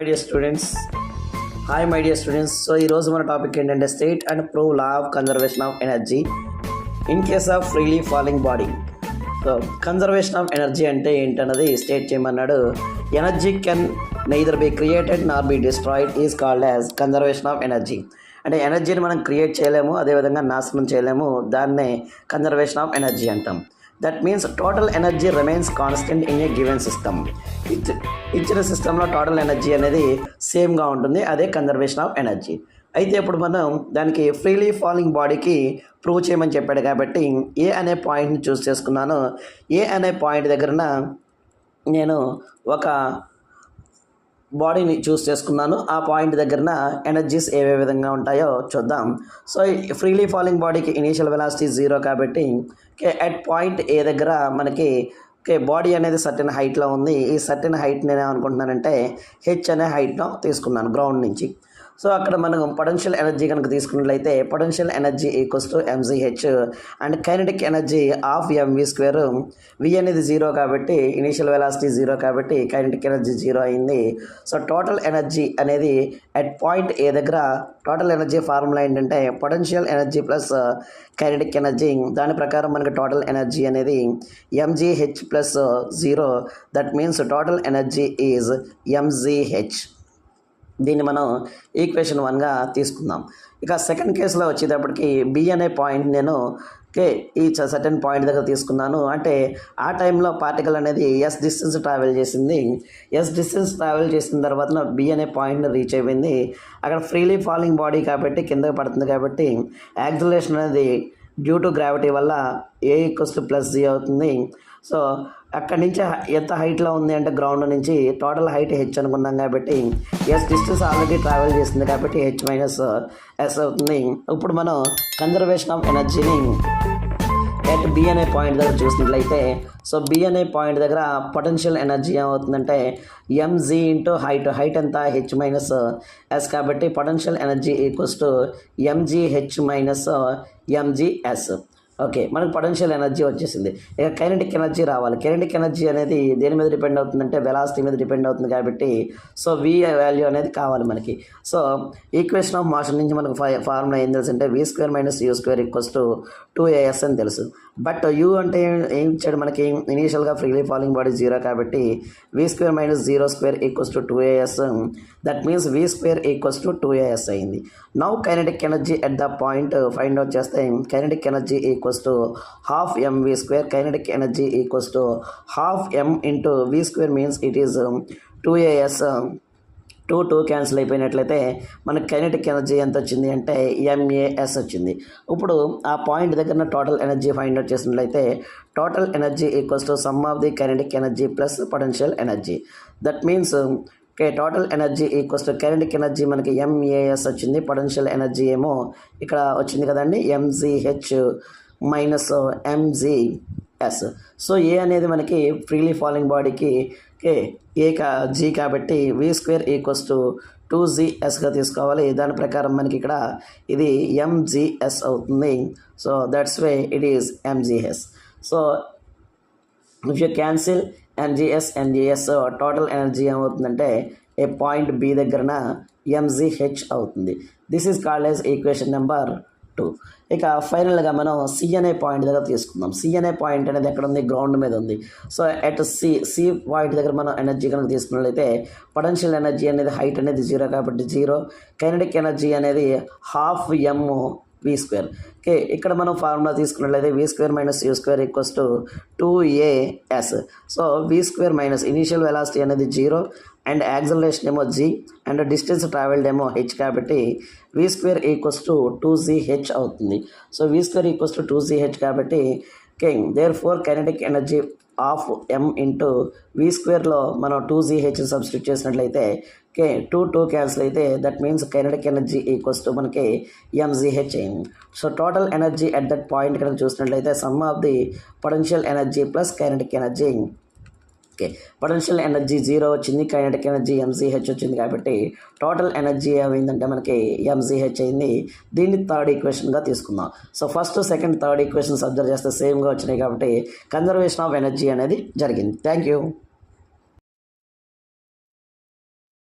My dear students hi my dear students. So ఈరోజు మన topic ఏంటంటే state and prove law of conservation of energy in case of freely falling body. So conservation of energy అంటే ఏంటన్నది state చేయమన్నాడు. Energy can neither be created Nar be destroyed is called as conservation of energy. అంటే ఎనర్జీని మనం create చేయలేము, అదేవిధంగా నాశనం చేయలేము, దాన్నే కన్జర్వేషన్ ఆఫ్ ఎనర్జీ అంటాం. That means total energy remains constant in a given system. ఇచ్చిన సిస్టంలో టోటల్ ఎనర్జీ అనేది సేమ్గా ఉంటుంది, అదే కన్జర్వేషన్ ఆఫ్ ఎనర్జీ. అయితే ఇప్పుడు మనం దానికి ఫ్రీలీ ఫాలింగ్ బాడీకి ప్రూవ్ చేయమని చెప్పాడు కాబట్టి ఏ అనే పాయింట్ని చూస్ చేసుకున్నాను. ఏ అనే పాయింట్ దగ్గరన నేను ఒక బాడీని చూస్ చేసుకున్నాను. ఆ పాయింట్ దగ్గరన ఎనర్జీస్ ఏ విధంగా ఉంటాయో చూద్దాం. సో ఫ్రీలీ ఫాలింగ్ బాడీకి ఇనీషియల్ వెలాసిటీ 0 కాబట్టి అట్ పాయింట్ ఏ దగ్గర మనకి బాడీ అనేది సర్టెన్ హైట్లో ఉంది. ఈ సర్టెన్ హైట్ నేను ఏమనుకుంటున్నానంటే హెచ్ అనే హైట్లో తీసుకున్నాను గ్రౌండ్ నుంచి. సో అక్కడ మనం పొటెన్షియల్ ఎనర్జీ కనుక తీసుకున్నట్లయితే potential energy equals to MGH and kinetic energy of MV square. V అనేది 0 కాబట్టి ఇనీషియల్ వెలాసిటీ 0 కాబట్టి కైనెటిక్ ఎనర్జీ 0 అయింది. సో టోటల్ ఎనర్జీ అనేది అట్ పాయింట్ ఏ దగ్గర టోటల్ ఎనర్జీ ఫార్ములా ఏంటంటే potential energy plus kinetic energy. దాని ప్రకారం మనకి టోటల్ ఎనర్జీ అనేది MGH plus 0. That means total energy is MGH. దీన్ని మనం ఈక్వేషన్ 1గా తీసుకుందాం. ఇక సెకండ్ కేసులో వచ్చేటప్పటికి బి అనే పాయింట్ నేను ఈ సర్టెన్ పాయింట్ దగ్గర తీసుకున్నాను. అంటే ఆ టైంలో పార్టికల్ అనేది ఎస్ డిస్టెన్స్ ట్రావెల్ చేసింది. ఎస్ డిస్టెన్స్ ట్రావెల్ చేసిన తర్వాత బి అనే పాయింట్ని రీచ్ అయిపోయింది. అక్కడ ఫ్రీలీ ఫాలింగ్ బాడీ కాబట్టి కిందకి పడుతుంది కాబట్టి యాక్సిలరేషన్ అనేది డ్యూ టు గ్రావిటీ వల్ల ఏ ఈక్వల్స్ టు ప్లస్ జీ అవుతుంది. సో అక్కడి నుంచి ఎంత హైట్లో ఉంది అంటే గ్రౌండ్ నుంచి టోటల్ హైట్ హెచ్ అనుకున్నాం కాబట్టి ఎస్ డిస్టెన్స్ ఆల్రెడీ ట్రావెల్ చేసింది కాబట్టి హెచ్ మైనస్ ఎస్ అవుతుంది. ఇప్పుడు మనం కన్జర్వేషన్ ఆఫ్ ఎనర్జీని ఎట్ బి అనే పాయింట్ దగ్గర చూసినట్లయితే సో బి అనే పాయింట్ దగ్గర పొటెన్షియల్ ఎనర్జీ ఏమవుతుందంటే ఎంజీ ఇంటూ హైట్ ఎంత హెచ్ మైనస్ ఎస్ కాబట్టి potential energy equals to MGH minus MGS. Okay, మనకు పొటెన్షియల్ ఎనర్జీ వచ్చేసింది. ఇక కైనెటిక్ ఎనర్జీ రావాలి. కైనెటిక్ ఎనర్జీ అనేది దేని మీద డిపెండ్ అవుతుందంటే వెలాసిటీ మీద డిపెండ్ అవుతుంది కాబట్టి సో వి వాల్యూ అనేది కావాలి మనకి. సో ఈక్వేషన్ ఆఫ్ మోషన్ నుంచి మనకు ఫార్ములా ఏం తెలుసు అంటే V square minus U square equals to 2as అని తెలుసు. బట్ యూ అంటే ఏం ఇచ్చాడు మనకి ఇనీషియల్గా ఫ్రీలీ ఫాలింగ్ బాడీ 0 కాబట్టి V square minus 0 square equals to 2as. That means V square equals to 2as అయింది. Now kinetic energy at the point find out చేస్తే kinetic energy equals to half MV square. Kinetic energy equals to half M into V square means it is 2as. 2 cancel అయిపోయినట్లయితే మనకి కైనెటిక్ energy ఎంత వచ్చింది అంటే MAS వచ్చింది. ఇప్పుడు ఆ పాయింట్ దగ్గర టోటల్ ఎనర్జీ ఫైండ్ అవుట్ చేసినట్లయితే total energy equals to some of the kinetic energy plus potential energy. That means total energy equals to kinetic energy మనకి ఎంఏఎస్ వచ్చింది, పొటెన్షియల్ ఎనర్జీ ఏమో ఇక్కడ వచ్చింది కదండి ఎంజీహెచ్ మైనస్ ఎంజీఎస్. సో ఏ అనేది మనకి freely falling బాడీకి జీ కాబట్టి వి స్క్వేర్ ఈక్వల్స్ టు 2zsగా తీసుకోవాలి. దాని ప్రకారం మనకి ఇక్కడ ఇది ఎంజీఎస్ అవుతుంది. So that's way it is MGS. So if you cancel MGS total energy ఏమవుతుందంటే ఏ పాయింట్ బి దగ్గరన ఎంజీహెచ్ అవుతుంది. This is called as equation number 2. ఇక ఫైనల్గా మనం సి అనే పాయింట్ దగ్గర తీసుకుందాం. సి అనే పాయింట్ అనేది ఎక్కడ ఉంది? గ్రౌండ్ మీద ఉంది. సో అట్ సి పాయింట్ దగ్గర మనం ఎనర్జీ కనుక తీసుకున్నట్లయితే పొటెన్షియల్ ఎనర్జీ అనేది హైట్ అనేది 0 కాబట్టి 0. కైనెటిక్ ఎనర్జీ అనేది హాఫ్ ఎం వి స్క్వేర్. ఇక్కడ మనం ఫార్ములా తీసుకున్నట్లయితే V square minus U square equals to 2as. So V square minus initial velocity అనేది 0 అండ్ యాక్సిలరేషన్ ఏమో జీ అండ్ డిస్టెన్స్ ట్రావెల్డ్ ఏమో హెచ్ కాబట్టి V square equals to 2zh అవుతుంది. So V square equals to 2zh కాబట్టి therefore kinetic energy of M into V స్క్వేర్లో మనం 2zh substitute చేసినట్లయితే 2 cancel అయితే that means kinetic energy equals to మనకి MGH అయింది. So total energy at that point కనుక చూసినట్లయితే some of the potential energy plus kinetic energy. Potential energy 0 వచ్చింది, kinetic energy MGH వచ్చింది కాబట్టి టోటల్ ఎనర్జీ ఏమైందంటే మనకి ఎంజీహెచ్ అయింది. దీన్ని థర్డ్ ఈక్వేషన్గా తీసుకుందాం. So first second third equations observe చేస్తే సేమ్గా వచ్చినాయి కాబట్టి కన్జర్వేషన్ ఆఫ్ ఎనర్జీ అనేది జరిగింది. Thank you.